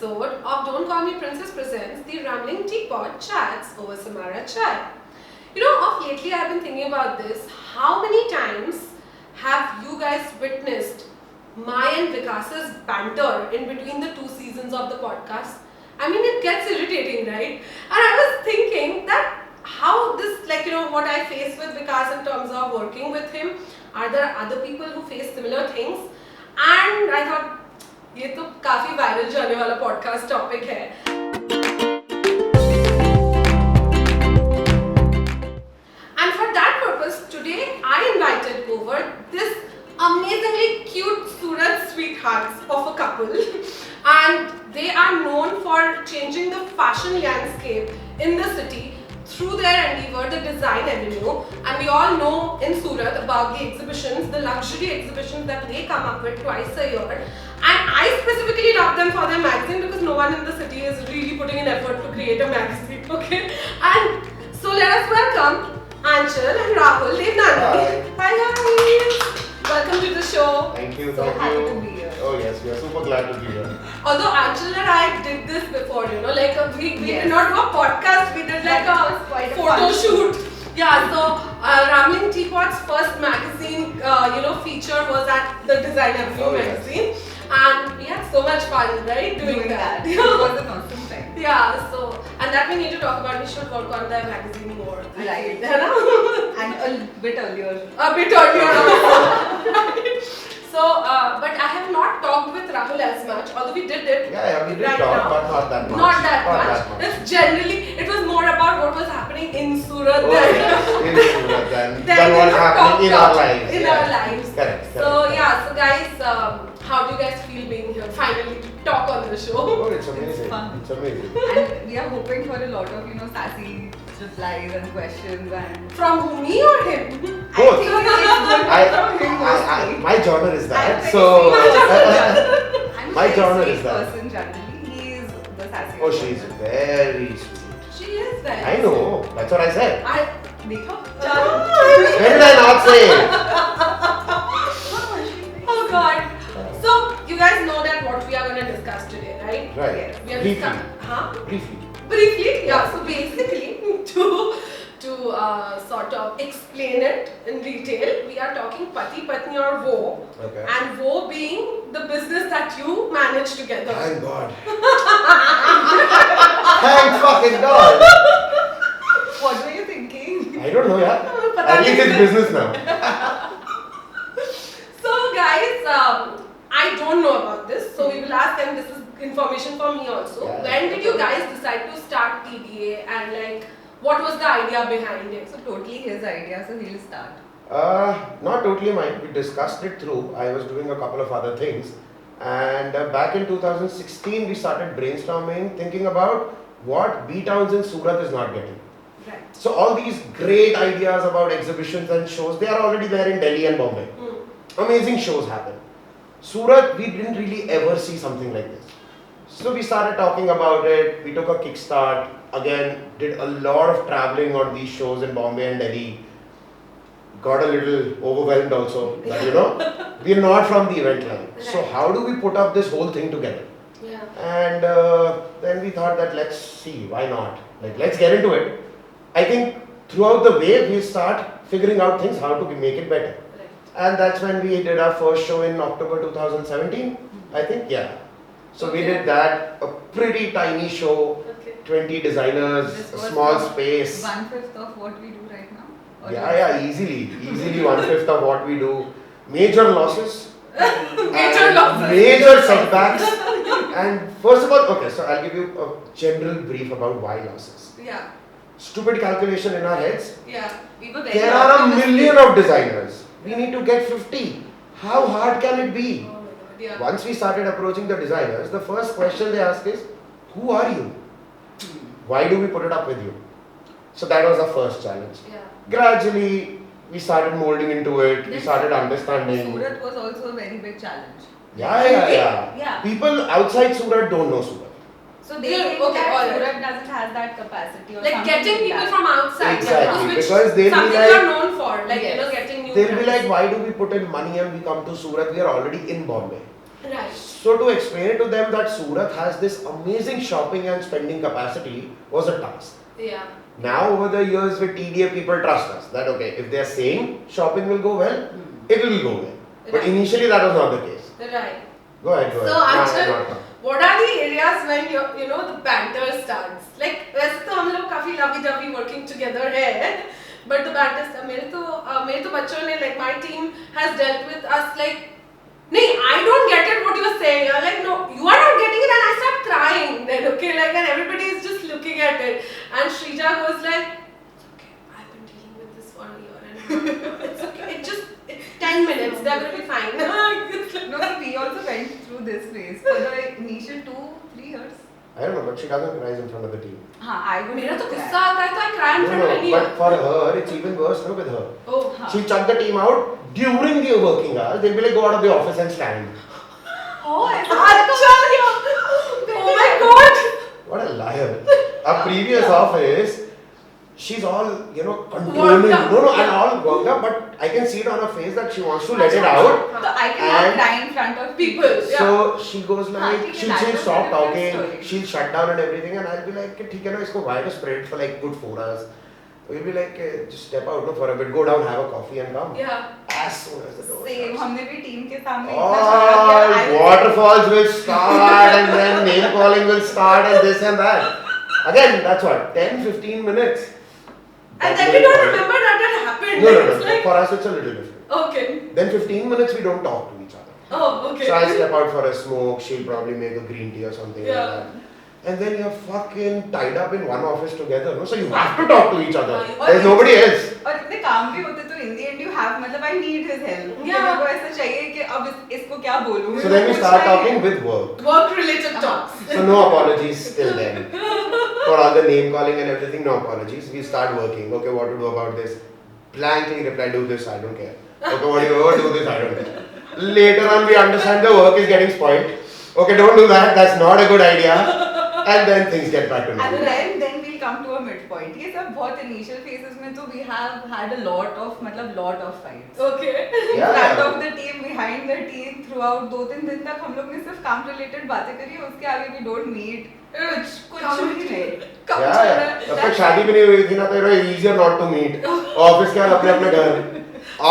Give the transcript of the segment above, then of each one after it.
episode of Don't Call Me Princess presents the Rambling Teapot Chats over Samara Chai. Of lately I've been thinking about this. How many times have you guys witnessed my and Vikas's banter in between the two seasons of the podcast? I mean, it gets irritating, right? And I was thinking that how this, what I face with Vikas in terms of working with him, are there other people who face similar things? And I thought, ये तो काफी viral जाने वाला podcast topic है. And for that purpose, today I invited over this amazingly cute Surat sweethearts of a couple, and they are known for changing the fashion landscape in the city through their endeavor, the Design Avenue. And we all know in Surat about the exhibitions, the luxury exhibitions that they come up with twice a year. And I specifically love them for their magazine because no one in the city is really putting in effort to create a magazine, okay? And so let us welcome Anchal and Rahul Devnani. Hi guys! Welcome to the show. Thank you, So thank happy you. to be here. Oh yes, we are super glad to be here. Although Anchal and I did this before, we did not do a podcast, we did a photo shoot. Yeah, so Rambling Teapot's first magazine, feature was at the Design Avenue magazine. And we had so much fun, right, doing that. It was an awesome time. Yeah, so, and that we need to talk about, we should work on the magazine more. Right. And a bit earlier. A bit earlier also. So, but I have not talked with Rahul as much, although we did it. Yeah, we did right talk, now. but not that much. Not that much. It's generally, it was more about what was happening in Surat In Surat than what's happening in our lives. In our lives. Correct. So, so guys, how do you guys feel being here finally to talk on the show? Oh, it's amazing. It's fun. It's amazing. And we are hoping for a lot of, sassy replies and questions and... From who, me or him? Both. I My genre is that. I'm So, I'm my a genre very is sweet that. person generally. He is the sassy Oh, she's very sweet. She is very I know. That's what I said. देखो When did I not say it? Oh God. So, you guys know that what we are going to discuss today, right? Right. Yes. We are Briefly. discussing. Briefly. Briefly, yeah. So basically, to sort of explain it in detail, we are talking Pati, Patni or Wo. Okay. And Wo being the business that you manage together. Thank God. Thank fucking God. What were you thinking? I don't know, yeah. Pata At least nahi. it's business now. So guys, I don't know about this, so we will ask, and this is information for me also. Yeah. When did you guys decide to start TDA, and what was the idea behind it? So totally his idea, so he'll start. Not totally mine. We discussed it through. I was doing a couple of other things. And back in 2016, we started brainstorming, thinking about what B-towns in Surat is not getting. Right. So all these great ideas about exhibitions and shows, they are already there in Delhi and Bombay. Amazing shows happen. Surat, we didn't really ever see something like this. So we started talking about it. We took a kickstart. Again, did a lot of traveling on these shows in Bombay and Delhi. Got a little overwhelmed also. That, we're not from the event line. So how do we put up this whole thing together? Yeah. And then we thought that let's see, why not? Let's get into it. I think throughout the way we start figuring out things, how to make it better. Right. And that's when we did our first show in October 2017, I think, yeah. So we did that, a pretty tiny show, Okay. 20 designers, This a was small space. 1/5 of what we do right now? Or Yeah, easily 1/5 of what we do. Major losses. Major losses. Major setbacks. And first of all, okay, so I'll give you a general brief about why losses. Yeah. Stupid calculation in our heads. Yeah. We were very There are a optimistic. million of designers. We need to get 50. How hard can it be? Oh my God. Yeah. Once we started approaching the designers, the first question they ask is, who are you? Why do we put it up with you? So that was the first challenge. Yeah. Gradually, we started molding into it. We started understanding. Surat was also a very big challenge. Yeah. Yeah. People outside Surat don't know Surat. So they Yeah, think okay, that alright. Surat doesn't have that capacity or Like something getting like people that. from outside, Exactly, which because they'll be something like- you're known for, Yes. getting new They'll be brands. like, why do we put in money and we come to Surat? We are already in Bombay. Right. So to explain it to them that Surat has this amazing shopping and spending capacity was a task. Yeah. Now over the years with TDA people trust us that okay, if they are saying shopping will go well, it will go well. But Right. initially that was not the case. Right. Go ahead. So, No, I'm Anchal, not now. what are the areas when you know the banter starts? Like वैसे तो हम लोग काफी lovey-dovey working together है, but the banter starts. मेरे तो बच्चों ने like my team has dealt with us like, नहीं, I don't get it what you're saying. I'm like, no, you are not getting it, and I start crying. Then okay, like, and everybody is just looking at it, and Shrija goes like, it's okay, I've been dealing with this for a year, and it's okay. It's 10 minutes. That will be fine. It's like, No, so we also went through this phase for the initial 2-3 years. I don't know, but she doesn't rise in front of the team. I would मेरा तो cry. गुस्सा आता है तो I cry in front of No, anyone. but for her, it's even worse, no, with her. Oh, She chucked the team out during the working hours. They'll be like, go out of the office and stand. Oh, अच्छा, oh my God. What a liar. Our previous office, she's all, controlling. Worked up. No, and all worked up, but I can see it on her face that she wants to let it out. So I cannot And- cry in front of People. people. Yeah. So she goes हाँ, like, ठीक है, she'll that was stop a different talking, story. she'll shut down and everything, and I'll be like, ठीक है ना, इसको why to spread it for like good 4 hours. We'll be like, just step out, no, for a bit, go down, have a coffee and come. Yeah. As soon as the door Same, shuts. हमने भी team के सामने इतना झगड़ा All किया, I was- waterfalls will start and then name calling will start and this and that. Again, that's what, 10-15 minutes. And That then will we don't call. remember that happened. No, It's like, for us it's a little different. okay. Then 15 minutes we don't talk to each other. Oh, okay. So I step out for a smoke, she'll probably make a green tea or something Yeah. like that. And then you're fucking tied up in one office together, no? So you have to talk to each other. और There's nobody else. और इतने काम भी होते तो in the end you have मतलब I need his help. Yeah. मेरे को ऐसा चाहिए कि अब इसको क्या बोलूँ. So then we start talking with work. Work-related talks. So no apologies till then. For all the name calling and everything, no apologies. We start working. Okay, what to do about this? Blankly reply, do this, I don't care. Okay, what do you do this, I don't care. Later on we understand the work is getting spoiled. Okay, don't do that, that's not a good idea. And then things get back to And normal. then we'll come to a midpoint. ये सब बहुत initial phases में तो we have had a lot of fights. Okay. In Yeah. front of the team, behind the team, throughout 2-3 दिन तक हम लोग ने सिर्फ काम related बातें करी, उसके आगे we don't meet. कुछ भी नहीं. जब तक शादी भी नहीं हुई थी ना तो it was easier not to meet. Office के बाद अपने अपने घर.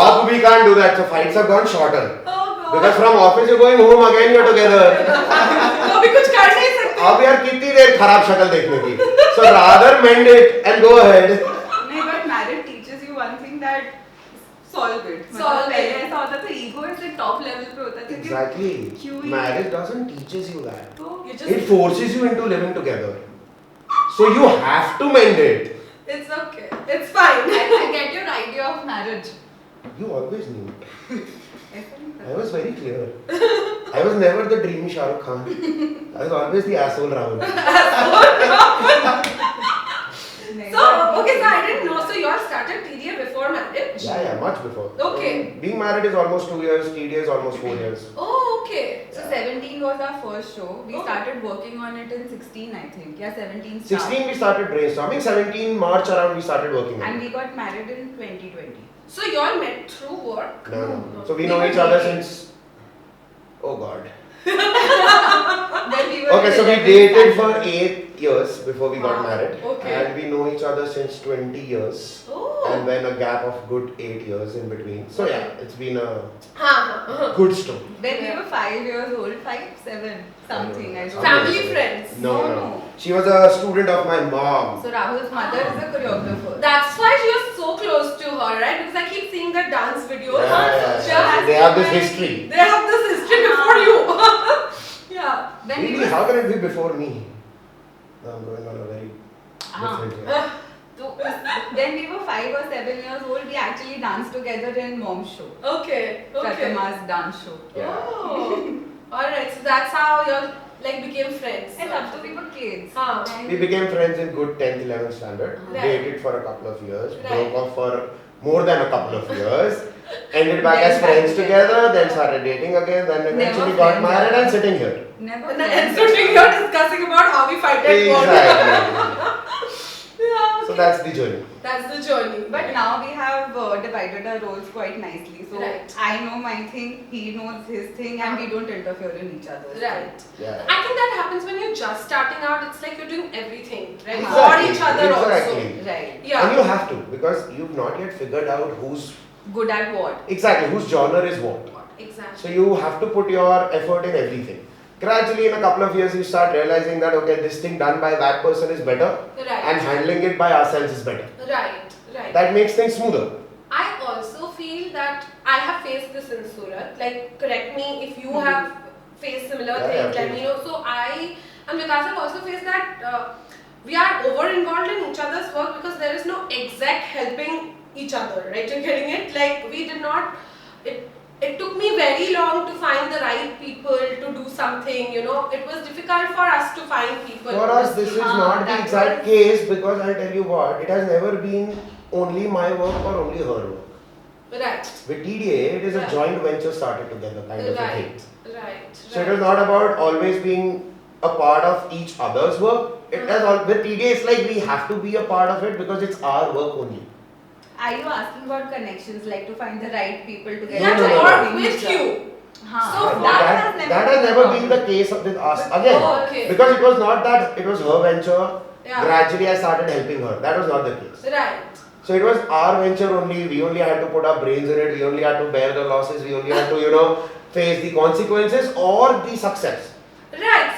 अब we can't do that, so fights have gone shorter. Oh God. Because from office you're going home again, you're together. तो अभी कुछ कर नहीं सकते. अब यार कितनी देर खराब शक्ल देखने की. So rather mend it and go ahead. नहीं, but marriage teaches you one thing that solve it. मतलब Solve पहले it. ऐसा होता था ego ऐसे top level पे होता था कि Exactly. क्यों ये- Marriage doesn't teaches you that. तो you It just. forces you into living together. So you have to mend it. It's okay. It's fine. I get your idea of marriage. You always knew. ऐसा नहीं था. I was very clear. I was never the dreamy Shah Rukh Khan. I was always the asshole Rahul. नहीं, So, but- okay, so I didn't know. So you all started TDA before marriage? Yeah, much before. Okay. Being married is almost 2 years, TDA is almost 4 years. Oh, okay. So 17 was our first show. We Oh. started working on it in 16, I think. Yeah, 17 start. 16 we started brainstorming, 17 March around we started working on And it. we got married in 2020. So you all met through work? No. So we We know were each other dating. since, oh god. Then we were Okay, so we 11 dated started. for 8 years before we got Wow, married. okay. And we know each other since 20 years. Oh. And then a gap of good 8 years in between. So yeah, it's been a Huh. good story. Then we were 5 years old, 5, 7, something. I don't Family know. friends? No, No, no. no. She was a student of my mom. So Rahul's mother is a choreographer. That's why you're so close to her, right? Because I keep seeing the dance videos. She Yeah. has- They have this history. They have this history before you. Yeah. When we Really? were How can it be before me? No, I'm going on a very different way. So, when we were 5 or 7 years old, we actually danced together in mom's show. Okay. Okay. Pratama's dance show. Yeah. Oh. Alright, so that's how you all like became friends. And up to we were kids. Huh. Then- We became friends in good 10th, 11th standard. Right. Dated for a couple of years. Right. Broke off for more than a couple of years. Ended back Then as friends back together. again. Then started dating again. Then eventually Never got friends. married and sitting here. Never And then friends. sitting here discussing about how we fight at work. Exactly. Yeah. So that's the journey. That's the journey. But now we have divided our roles quite nicely. So Right. I know my thing, he knows his thing, and we don't interfere in each other's. Right. Yeah. I think that happens when you're just starting out. It's like you're doing everything, right? Exactly, For each other exactly. also. Right. Yeah. And you have to, because you've not yet figured out who's Good at what? exactly whose genre is what. Exactly. So you have to put your effort in everything. Gradually, in a couple of years, you start realizing that okay, this thing done by that person is better, Right. and handling it by ourselves is better. Right. Right. That makes things smoother. I also feel that I have faced this in Surat. Like, correct me if you have faced similar Yeah, things. yeah, Let me know. So I and Vikas have also faced that we are over involved in each other's work because there is no exec helping each other. Right? You're getting it? Like we did not. It took me very long to find the right people to do something. You know, it was difficult for us to find people. For us, this is not the that exact was- case because I'll tell you what, it has never been only my work or only her work. Right. With TDA, it is a Right. joint venture started together kind of a thing. Right. Right. So it was not about always being a part of each other's work. It has all with TDA, it's like we have to be a part of it because it's our work only. Are you asking about connections, like to find the right people to get Yeah, No, to no, no, work no. with you. Huh. So that has never been the case with us again. Oh, okay. Because it was not that it was her venture. Yeah. Gradually, I started helping her. That was not the case. Right. So it was our venture only. We only had to put our brains in it. We only had to bear the losses. We only had to, face the consequences or the success. Right.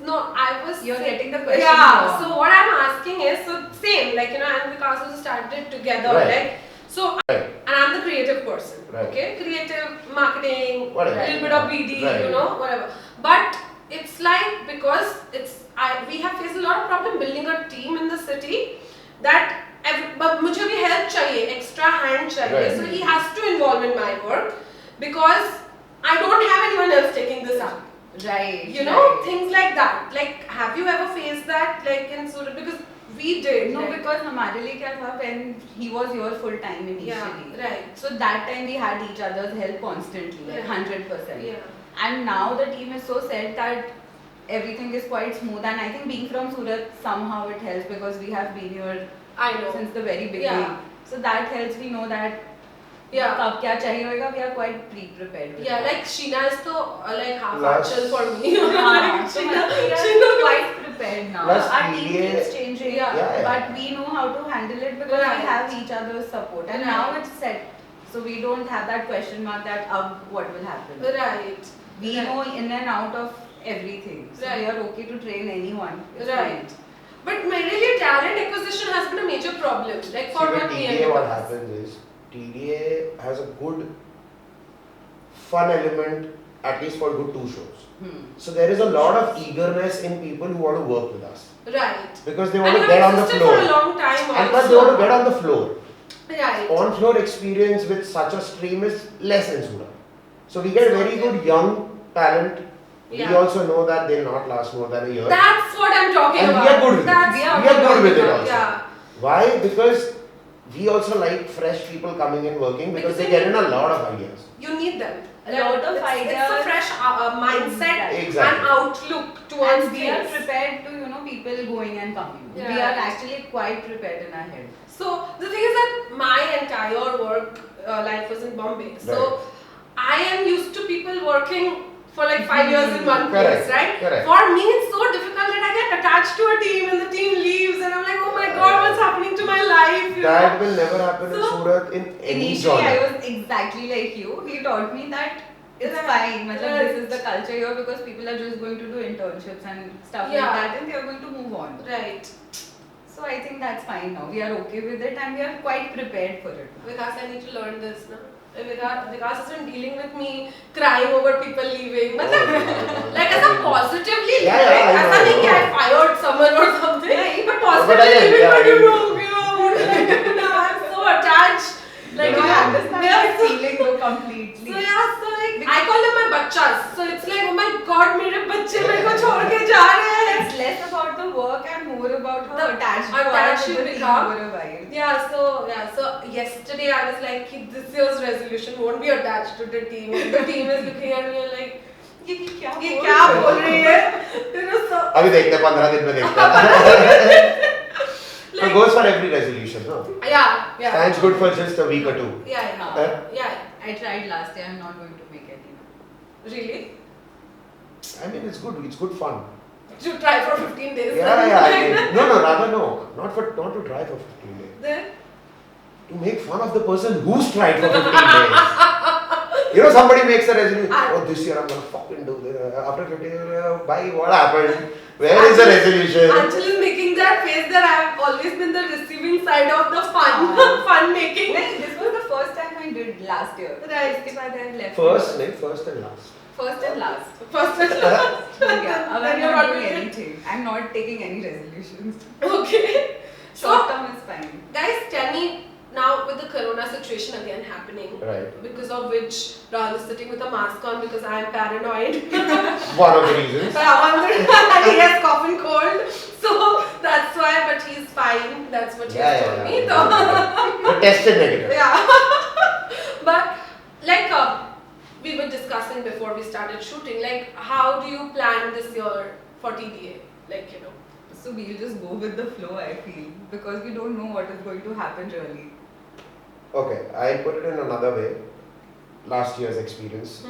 So I was. You're getting the question Yeah. wrong. So what I'm asking is same and Vikas also started together Right. like so. Right. And I'm the creative person. Right. Okay. Creative marketing, Whatever. little bit of BD, Right. whatever. But it's like because we have faced a lot of problem building a team in the city that. But मुझे भी help चाहिए, extra hand चाहिए. Right. So he has to involve in my work because I don't have anyone else taking this up. Right. Right. Things like that. Like, have you ever faced that, like in Surat? Because we did. No, like, because हमारे लिए क्या था when he was your full time initially. Yeah, right. So that time we had each other's help constantly, like Yeah. 100%. Yeah. And now the team is so set that everything is quite smooth. And I think being from Surat somehow it helps because we have been here I know. since the very beginning. Yeah. So that helps. We know that. Yeah. कब क्या चाहिए होगा, we are quite pre-prepared. with Yeah, that. like Sheena is so like half Plus- Anchal for me. हाँ, Like, so Sheena, we are Sheena quite prepared now. Plus Our team PDA keeps changing, Yeah. Yeah, yeah. but we know how to handle it because Right. we have each other's support. And Right. now it's set, so we don't have that question mark that what will happen. Right. We Right. know in and out of everything, so Right. we are okay to train anyone. It's Right. fine. But my really talent acquisition has been a major problem. Like for See, with what me TDA, and what Vikas. happens is TDA has a good fun element, at least for good 2 shows. So there is a lot of eagerness in people who want to work with us Right. because they And want you to get have on the existed floor, for a long time and also. plus they want to get on the floor. Right. On-floor experience with such a stream is less in Surat. So we get very good young talent. We Yeah. also know that they'll not last more than a year. That's what I'm talking And about. we are good with it. That's We what are I'm good with talking it about. also. Yeah. Why? Because we also like fresh people coming in working because they get in a lot of ideas. You need them. A lot of It's a ideas. fresh mindset Exactly. and outlook towards And we are things. prepared to, people going and coming. We Yeah. are actually quite prepared in our head. So the thing is that my entire work life was in Bombay. So I am used to people working for like 5 years in one place, Correct, right? correct. For me, it's so difficult that I get attached to a team and the team leaves, and I'm like, oh my god, what's happening to my life? That will never happen in So, Surat in any Initially, I genre. was exactly like you. He taught me that it's Right, fine. Matlab, right. this is the culture here because people are just going to do internships and stuff Yeah. like that, and they are going to move on. Right. So I think that's fine now. We are okay with it, and we are quite prepared for it. Vikas, I need to learn this now. Vikas has been dealing with me crying over people leaving. Matlab, like as a positively Yeah, leaving, yeah, I as a know. like I fired someone or something. Yeah, but But positively again, leaving, yeah, but you I mean- know, what do I do now? I'm so attached. Like I you know, understand they are that so- feeling though completely. So yeah, so like I call them my bachas. So it's like, oh my god, मेरे बच्चे मेरे को छोड़ के जा रहे हैं. It's less about the work and more about how The attached attached you you are to the become. team for a while. Yeah, so yesterday I was like, this year's resolution won't be attached to the team. And the team is looking at me and like, ये क्या बोल रही है? You know, so अभी देखते हैं 15 दिन में देखते हैं. So it goes for every resolution, huh? Yeah. Stands good for just a week or two. Yeah. I tried last year. I'm not going to make any now. Really? I mean, it's good. It's good fun. To try for 15 days. Yeah. I mean, rather no. Not to try for 15 days. Then? To make fun of the person who's tried for 15 days. Somebody makes a resolution. Oh, this year I'm gonna fucking do this. After 15 days, bye. What happened? Where is the resolution? Anchal is making that face that I've always been the receiving side of the fun making. This was the first time I did last year. Right. Uske baad I left. First and last. First and last. First and last. Yeah, Then I'm you're not not doing doing anything. I'm not taking any resolutions. Okay. Short term is fine. Guys, tell me now with the corona situation again happening, Right. because of which Rahul is sitting with a mask on because I am paranoid. One of the reasons. He has cough and cold, so that's why. But he's fine. That's what he has told me. But tested negative. Yeah. But we were discussing before we started shooting, how do you plan this year for TDA? So we'll just go with the flow, I feel, because we don't know what is going to happen really. Okay, I put it in another way. Last year's experience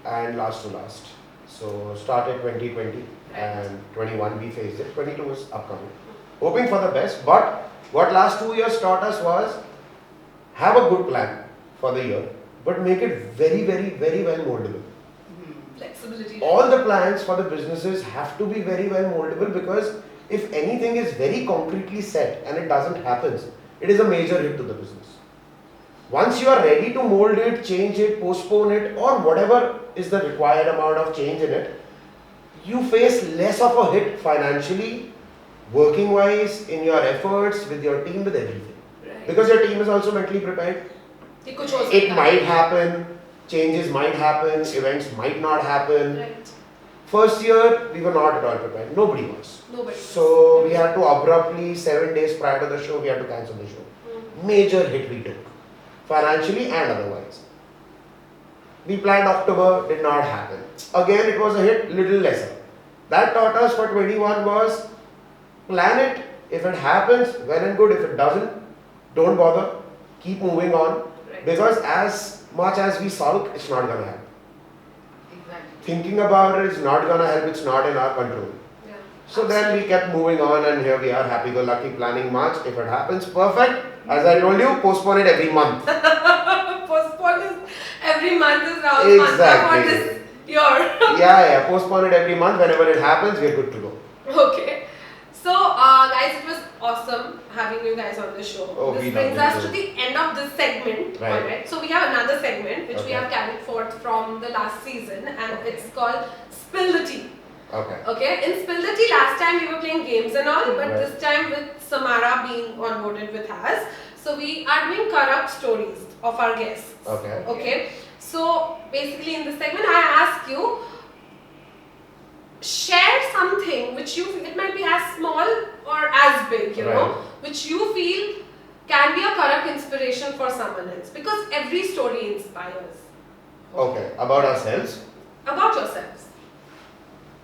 and last to last. So started 2020 and 21 we faced it. 22 is upcoming. Hoping for the best, but what last 2 years taught us was have a good plan for the year, but make it very, very, very well moldable. Flexibility. All the plans for the businesses have to be very well moldable, because if anything is very concretely set and it doesn't happen, it is a major hit to the business. Once you are ready to mold it, change it, postpone it, or whatever is the required amount of change in it, you face less of a hit financially, working wise, in your efforts, with your team, with everything. Right. Because your team is also mentally prepared. It might happen, changes might happen, events might not happen. Right. First year, we were not at all prepared. Nobody was. Nobody. So we had to abruptly, 7 days prior to the show, we had to cancel the show. Major hit we took, financially and otherwise. We planned October, did not happen. Again, it was a hit, little lesser. That taught us for 21 was, plan it. If it happens, well and good. If it doesn't, don't bother. Keep moving on. Right. Because as much as we sulk, it's not going to happen. Exactly. Thinking about it is not going to help, it's not in our control. Yeah. So then we kept moving on, and here we are, happy-go-lucky, planning March. If it happens, perfect. As I told you, postpone it every month. Postpone is every month is Rahul's mantra for this year. Yeah, postpone it every month. Whenever it happens, we're good to go. Okay. So, guys, it was awesome having you guys on the show. Oh, this we brings loved it us to too. the end of this segment. Right. Alright. So we have another segment which we Okay. have carried forth from the last season, and it's called Spill the Tea. Okay. Okay. In Spill the Tea, last time we were playing games and all, but Right. this time with Samara being onboarded with us, so we are doing corrupt stories of our guests. Okay. Okay. So basically, in this segment, I ask you, share something which you, it might be as small or as big, you know, which you feel can be a corrupt inspiration for someone else, because every story inspires. Okay. About ourselves? About yourselves.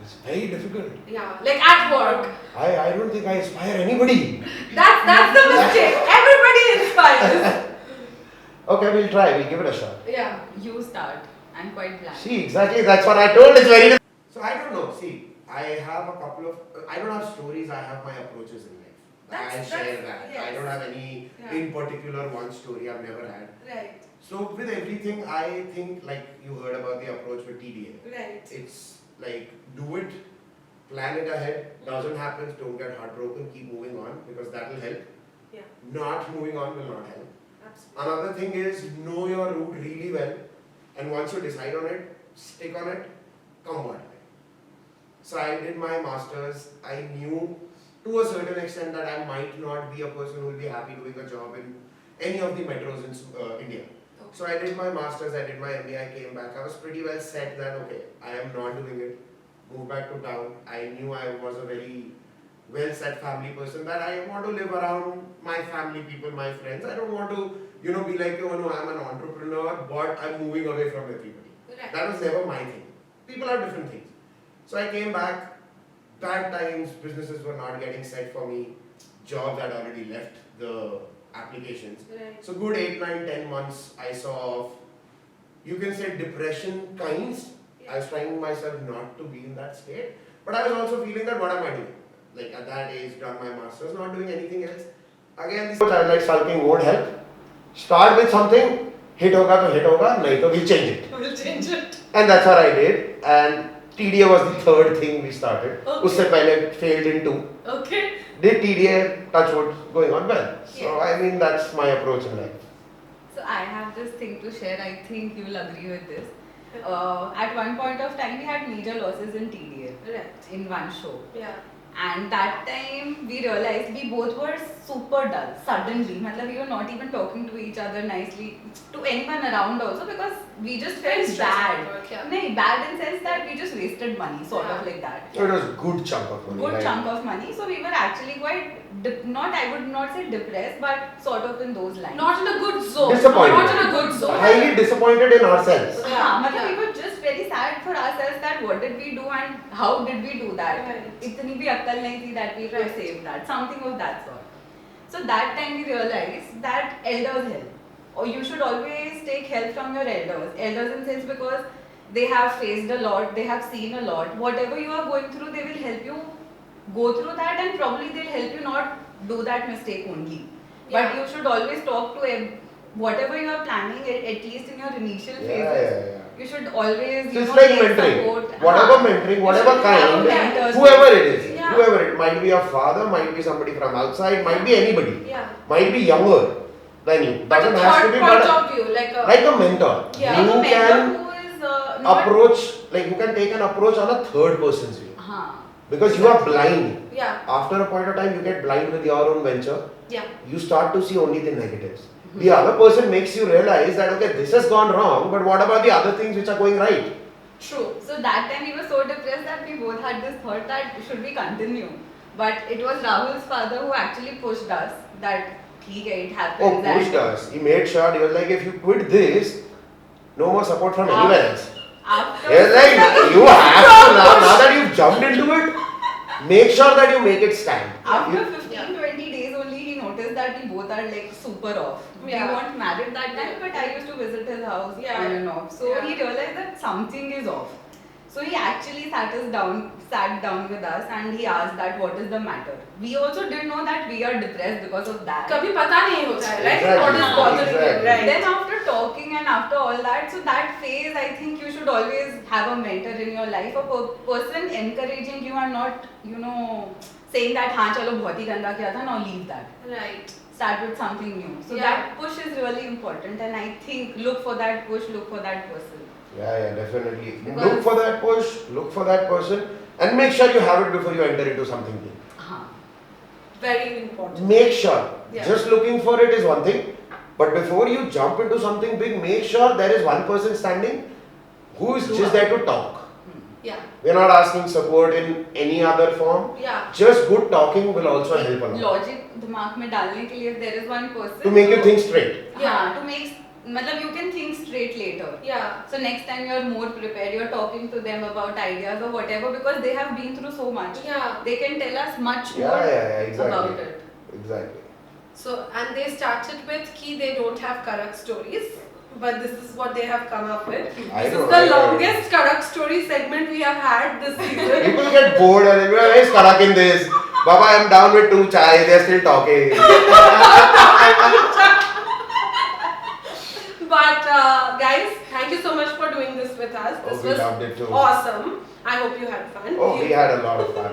It's very difficult. Yeah, like at work. I don't think I inspire anybody. That's the mistake. Everybody inspires. Okay, we'll try. We'll give it a shot. Yeah. You start. I'm quite blank. See, exactly. That's what I told. It's very difficult. So I don't know. See, I have a couple of. I don't have stories. I have my approaches in life. I share that. yes. I don't have any Yeah. in particular one story I've never had. Right. So with everything, I think like you heard about the approach with TDA. Right. It's like do it, plan it ahead. Doesn't happen, don't get heartbroken. Keep moving on, because that will help. Yeah. Not moving on will not help. Absolutely. Another thing is know your route really well, and once you decide on it, stick on it, come what may. So I did my masters. I knew to a certain extent that I might not be a person who will be happy doing a job in any of the metros in India. Okay. So I did my masters, I did my MBA, I came back. I was pretty well set that okay, I am not doing it. Moved back to town. I knew I was a very well set family person, that I want to live around my family, people, my friends. I don't want to, be like, oh no, I'm an entrepreneur, but I'm moving away from everybody. Right. That was never my thing. People have different things. So I came back. Bad times, businesses were not getting set for me. jobs had already left the applications. Right. So good 8, 9, 10 months I saw of, you can say depression kinds. I was trying myself not to be in that state, but I was also feeling that what am I doing? Like at that age, done my masters, not doing anything else. Again, this like sulking won't help. Start with something, hit hoga to hit hoga, nahi to we'll change it. We'll change it. And that's what I did. And TDA was the third thing we started. Okay. Usse pehle failed in 2. Okay. Did TDA, touch wood, going on well. So Yes. I mean that's my approach in life. So I have this thing to share. I think you will agree with this. At one point of time, we had major losses in TDA Right. in one show. Yeah. And that time we realized we both were super dull. Suddenly, we were not even talking to each other nicely, to anyone around also, because we just felt Very stressful bad. work, yeah. No, bad in sense that we just wasted money, sort of like that. So it was a good chunk of money. Good right? chunk of money. So we were actually quite, I would not say depressed, but sort of in those lines. Not in a good zone. Disappointed. Not in a good zone. Highly disappointed in ourselves. We were just very sad for ourselves that what did we do and how did we do that. Right. Itni bhi akal nahi thi that we could Right. save that. Something of that sort. So that time we realized that elders help. Or you should always take help from your elders. Elders in sense because they have faced a lot, they have seen a lot. Whatever you are going through, they will help you go through that and probably they'll help you not do that mistake only. But Yeah. you should always talk to whatever you are planning, at least in your initial Yeah, phases. yeah, yeah. You should always, So it's like take mentoring. support. Whatever हाँ. mentoring, You whatever should have kind, mentors. whoever it is, Yeah. whoever it might be your father, might be somebody from outside, might be anybody, Yeah. might be younger than you. But a Doesn't have to third be, point but of view, like a like a mentor. Yeah. Like a You mentor can who is not. approach, like you can take an approach on a third person's view. हाँ. Because you are blind. yeah, After a point of time, you get blind with your own venture. yeah, You start to see only the negatives. The other person makes you realize that okay, this has gone wrong, but what about the other things which are going right? true. So that time we were so depressed that we both had this thought that should we continue. But it was Rahul's father who actually pushed us that ठीक है, it happens. Oh, pushed us. He made sure, he was like, if you quit this, no more support from anywhere else. After He was like, you have to now that you've jumped into it, make sure that you make it stand. After You- 15-20 days only, he noticed that we both are like super off. Yeah. We weren't married that time, but I used to visit his house Yeah. on and off. So Yeah. he realized that something is off. So he actually sat down with us and he asked that what is the matter. We also didn't know that we are depressed because of that. कभी पता नहीं होता है, right? Exactly, What is bothering you, exactly. right? Then after talking and after all that, so that phase, I think you should always have a mentor in your life, a person encouraging you and not, saying that हाँ चलो बहुत ही गंदा किया था, now leave that. Right. Start with something new. So Yeah. that push is really important, and I think look for that push, look for that person. Yeah, definitely. Because- Look for that push, look for that person, and make sure you have it before you enter into something new. Very important. Make sure. Yeah. Just looking for it is one thing, but before you jump into something big, make sure there is one person standing who is just there to talk. Yeah, We're not asking support in any other form. yeah. Just good talking will also help a lot. Logic दिमाग में डालने के लिए if there is one person To make you think straight. हाँ, to make मतलब you can think straight later. Yeah. So next time you are more prepared, you are talking to them about ideas or whatever because they have been through so much. Yeah. They can tell us much Yeah, more exactly. about it. Exactly. So, and they started with ki they don't have Karak stories, but this is what they have come up with. I This know, is the I know. longest Karak story segment we have had this season. People get bored and they're like, where's Karak in this? Baba, I'm down with 2 chai, they're still talking. But guys, thank you so much for doing this with us. This Oh, we was loved it too. awesome. I hope you had fun. Oh, we had a lot of fun.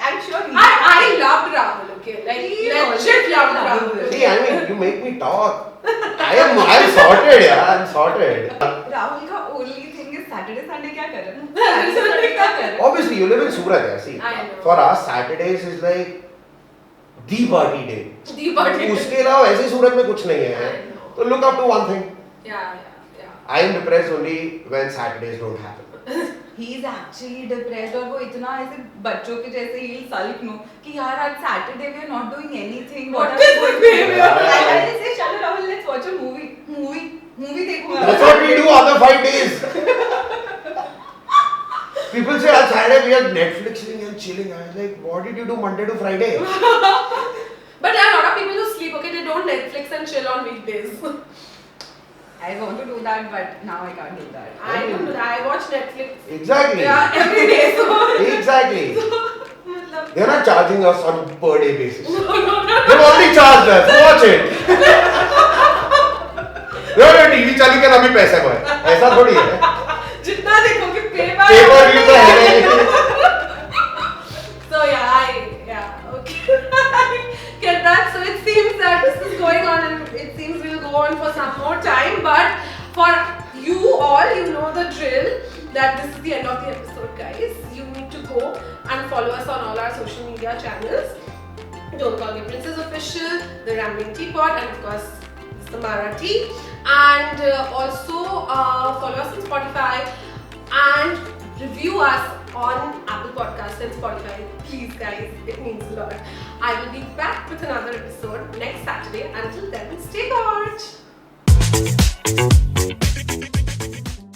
I'm sure I loved Rahul, okay? Like, He legit always loved loved Rahul. Rahul. See, I mean, you make me talk. I'm sorted, yeah, I'm sorted. Rahul का only thing is Saturday, Sunday क्या कर रहे हैं? Saturday, Sunday क्या कर रहे हैं? Obviously, you live in Surat, yeah, see. I know. For us, Saturdays is like the party day. The party. उसके अलावा वैसे ही सूरत में कुछ नहीं I है. know. So look up to one thing. Yeah. I am depressed only when Saturdays don't happen. He is actually depressed और वो इतना ऐसे बच्चों के जैसे ही sulk नो कि यार आज Saturday we are not doing anything. What are we is going this to do? behavior? I say चलो Rahul let's watch a movie देखूंगा. That's what we do other 5 days. People say on Saturday we are Netflixing and chilling. I was like, what did you do Monday to Friday? But there are a lot of people who sleep, okay, they don't Netflix and chill on weekdays. I want to do that, but now I can't do that. I don't do that. I watch Netflix. Exactly. Yeah, every day. So, Exactly. मतलब- They're not charging us on a per day basis. No, no, no. They've already charged us. Watch it. No, TV चालू करना भी पैसे को है. ऐसा थोड़ी है. जितना देखोगे पेपर. पेपर भी तो है. So yeah, okay. Get that. So it seems that this is going on, and it seems we'll go on for some more time. But for you all, you know the drill. That this is the end of the episode, guys. You need to go and follow us on all our social media channels. Don't Call Me Princess Official, The Rambling Teapot, and of course, the Marathi. And also follow us on Spotify and review us on Apple Podcasts and Spotify. Please, guys, it means a lot. I will be back with another episode next Saturday. Until then, stay gorge.